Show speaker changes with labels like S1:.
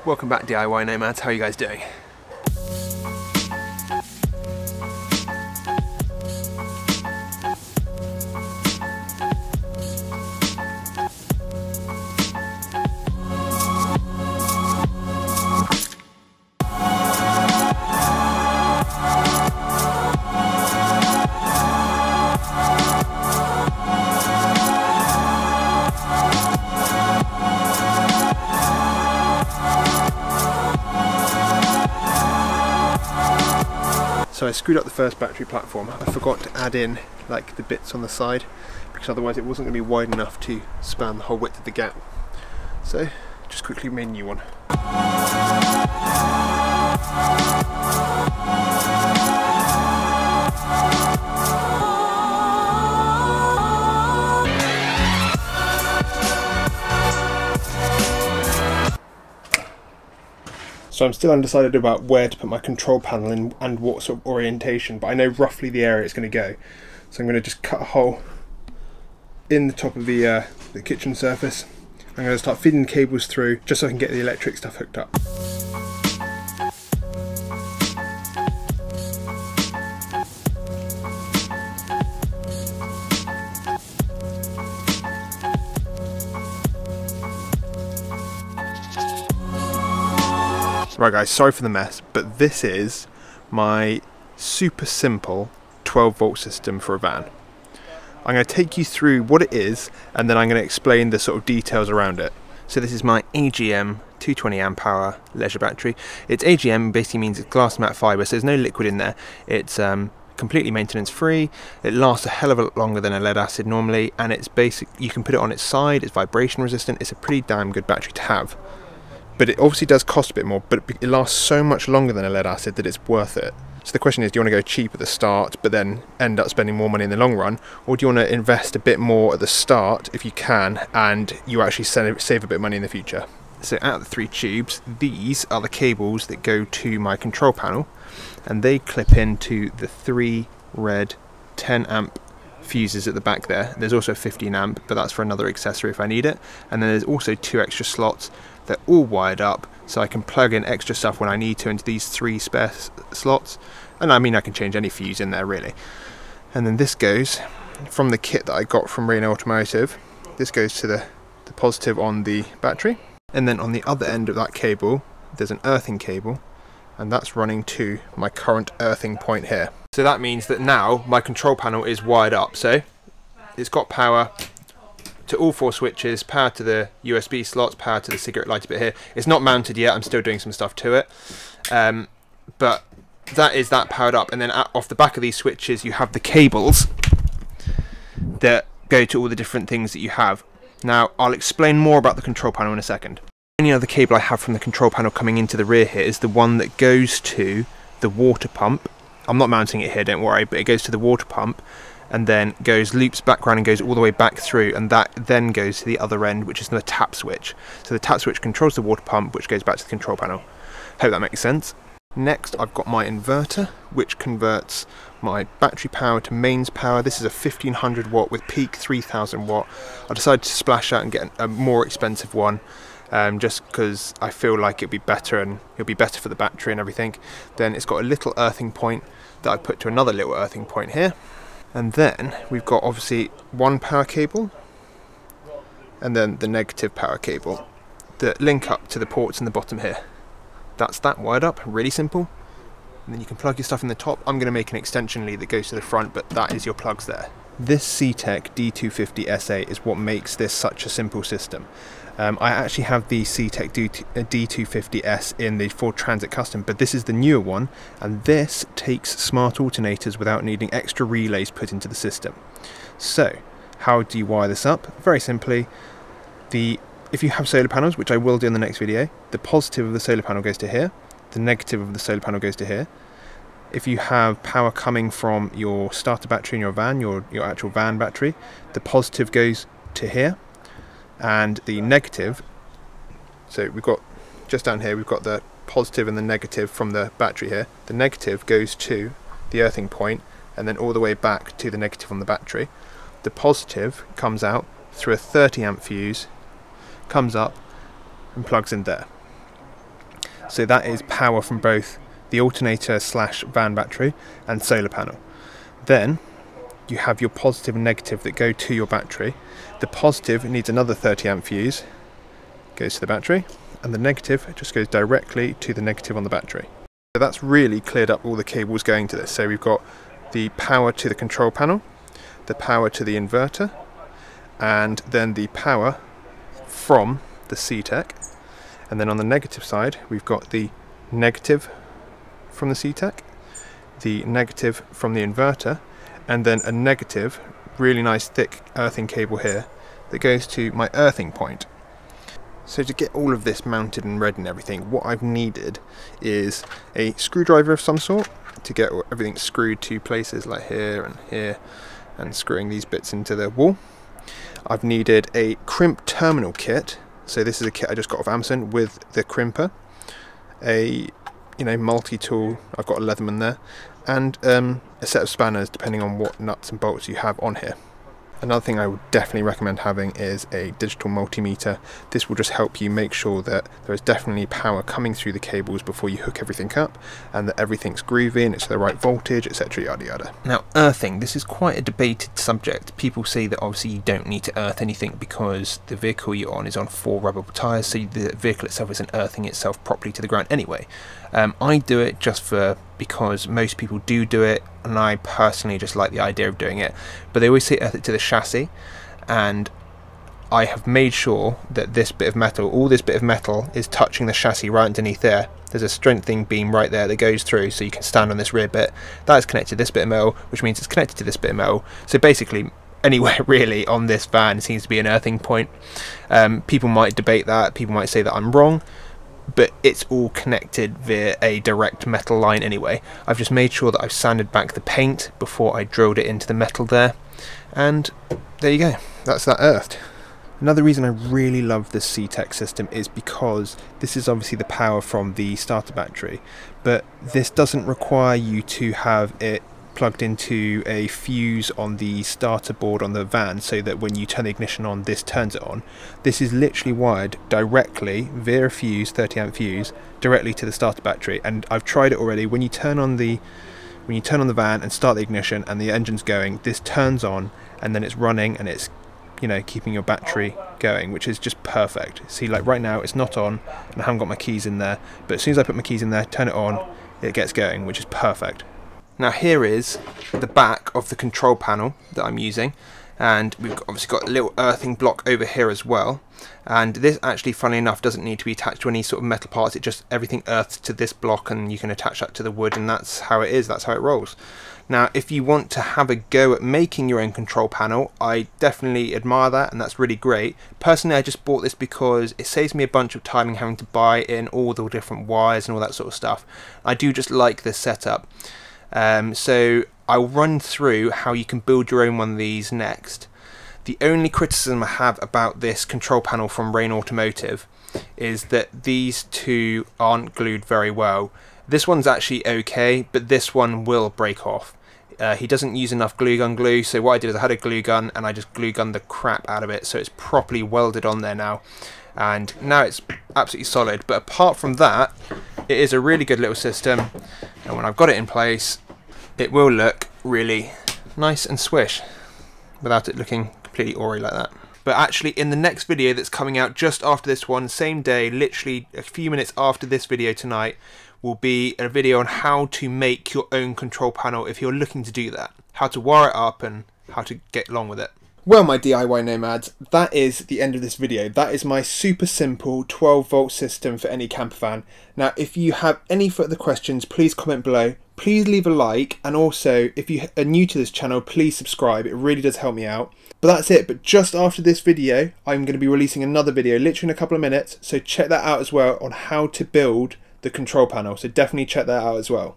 S1: Welcome back DIY Nomads, how are you guys doing? So I screwed up the first battery platform. I forgot to add in like the bits on the side because otherwise it wasn't going to be wide enough to span the whole width of the gap. So just quickly made a new one. So I'm still undecided about where to put my control panel in and what sort of orientation, but I know roughly the area it's going to go. So I'm going to just cut a hole in the top of the kitchen surface. I'm going to start feeding the cables through just so I can get the electric stuff hooked up. Right guys, sorry for the mess, but this is my super simple 12 volt system for a van. I'm going to take you through what it is and then I'm going to explain the sort of details around it. So this is my AGM 220 amp hour leisure battery. It's AGM basically means it's glass matte fibre, so there's no liquid in there. It's completely maintenance free. It lasts a hell of a lot longer than a lead acid normally, and it's basic. You can put it on its side, it's vibration resistant, it's a pretty damn good battery to have. But it obviously does cost a bit more, but it lasts so much longer than a lead acid that it's worth it. So the question is, do you want to go cheap at the start but then end up spending more money in the long run, or do you want to invest a bit more at the start if you can and you actually save a bit of money in the future? So out of the 3 tubes, these are the cables that go to my control panel, and they clip into the 3 red 10 amp fuses at the back there. There's also 15 amp, but that's for another accessory if I need it. And then there's also 2 extra slots. They're all wired up, so I can plug in extra stuff when I need to into these 3 spare slots. And I mean, I can change any fuse in there really. And then this goes from the kit that I got from Rayne Automotive. This goes to the positive on the battery. And then on the other end of that cable, there's an earthing cable, and that's running to my current earthing point here. So that means that now my control panel is wired up. So it's got power to all 4 switches, power to the USB slots, power to the cigarette lighter bit here. It's not mounted yet, I'm still doing some stuff to it. But that is that powered up, and then off the back of these switches you have the cables that go to all the different things that you have. Now I'll explain more about the control panel in a second. The only other cable I have from the control panel coming into the rear here is the one that goes to the water pump. I'm not mounting it here, don't worry, but it goes to the water pump and then loops back around and goes all the way back through, and that then goes to the other end, which is the tap switch. So the tap switch controls the water pump, which goes back to the control panel. Hope that makes sense. Next I've got my inverter, which converts my battery power to mains power. This is a 1500 watt with peak 3000 watt. I decided to splash out and get a more expensive one, just because I feel like it'll be better and it'll be better for the battery and everything. Then it's got a little earthing point that I put to another little earthing point here. And then we've got obviously 1 power cable and then the negative power cable that link up to the ports in the bottom here. That's that wired up, really simple. And then you can plug your stuff in the top. I'm going to make an extension lead that goes to the front, but that is your plugs there. This CTEK D250 SA is what makes this such a simple system. I actually have the CTEK D250S in the Ford Transit Custom, but this is the newer one, and this takes smart alternators without needing extra relays put into the system. So, how do you wire this up? Very simply, if you have solar panels, which I will do in the next video, the positive of the solar panel goes to here, the negative of the solar panel goes to here. If you have power coming from your starter battery in your van, your actual van battery, the positive goes to here, and the negative, so we've got just down here, we've got the positive and the negative from the battery here. The negative goes to the earthing point and then all the way back to the negative on the battery. The positive comes out through a 30 amp fuse, comes up and plugs in there. So that is power from both the alternator slash van battery and solar panel. Then you have your positive and negative that go to your battery. The positive needs another 30 amp fuse, goes to the battery, and the negative just goes directly to the negative on the battery. So that's really cleared up all the cables going to this. So we've got the power to the control panel, the power to the inverter, and then the power from the CTEC. And then on the negative side, we've got the negative from the CTEC, the negative from the inverter, and then a negative, really nice thick earthing cable here that goes to my earthing point. So to get all of this mounted and ready and everything, what I've needed is a screwdriver of some sort to get everything screwed to places like here, and screwing these bits into the wall. I've needed a Crimp Terminal Kit. So this is a kit I just got off Amazon with the crimper, a multi-tool. I've got a Leatherman there, and a set of spanners depending on what nuts and bolts you have on here. Another thing I would definitely recommend having is a digital multimeter. This will just help you make sure that there is definitely power coming through the cables before you hook everything up, and that everything's groovy and it's the right voltage, etc. yada yada. Now, earthing, this is quite a debated subject. People say that obviously you don't need to earth anything because the vehicle you're on is on 4 rubber tyres, so the vehicle itself isn't earthing itself properly to the ground anyway. I do it just because most people do it, and I personally just like the idea of doing it. But they always say earth it to the chassis, and I have made sure that this bit of metal, all this bit of metal, is touching the chassis right underneath there. There's a strengthening beam right there that goes through, so you can stand on this rear bit. That is connected to this bit of metal, which means it's connected to this bit of metal. So basically, anywhere really on this van seems to be an earthing point. People might debate that, people might say that I'm wrong, but it's all connected via a direct metal line anyway. I've just made sure that I've sanded back the paint before I drilled it into the metal there, and there you go, that's that earthed. Another reason I really love this CTEC system is because this is obviously the power from the starter battery, but this doesn't require you to have it plugged into a fuse on the starter board on the van so that when you turn the ignition on, this turns it on. This is literally wired directly via a fuse, 30 amp fuse, directly to the starter battery. And I've tried it already. When you turn on the van and start the ignition and the engine's going, this turns on and then it's running and it's keeping your battery going, which is just perfect. See, like right now it's not on and I haven't got my keys in there, but as soon as I put my keys in there, turn it on, it gets going, which is perfect. Now here is the back of the control panel that I'm using, and we've obviously got a little earthing block over here as well, and this actually, funnily enough, doesn't need to be attached to any sort of metal parts. It just, everything earths to this block and you can attach that to the wood, and that's how it is, that's how it rolls. Now if you want to have a go at making your own control panel, I definitely admire that, and that's really great. Personally, I just bought this because it saves me a bunch of time having to buy in all the different wires and all that sort of stuff. I do just like this setup. So I'll run through how you can build your own one of these next. The only criticism I have about this control panel from Rayne Automotive is that these two aren't glued very well. This one's actually okay, but this one will break off. He doesn't use enough glue gun glue, so what I did is I had a glue gun and I just glue gunned the crap out of it, so it's properly welded on there now. And now it's absolutely solid, but apart from that, it is a really good little system, and when I've got it in place, it will look really nice and swish without it looking completely awry like that. But actually, in the next video that's coming out just after this one, same day, literally a few minutes after this video tonight, will be a video on how to make your own control panel if you're looking to do that. How to wire it up and how to get along with it. Well, my DIY nomads, that is the end of this video. That is my super simple 12-volt system for any camper van. Now, if you have any further questions, please comment below. Please leave a like, and also, if you are new to this channel, please subscribe. It really does help me out. But that's it. But just after this video, I'm going to be releasing another video, literally in a couple of minutes. So check that out as well on how to build the control panel. So definitely check that out as well.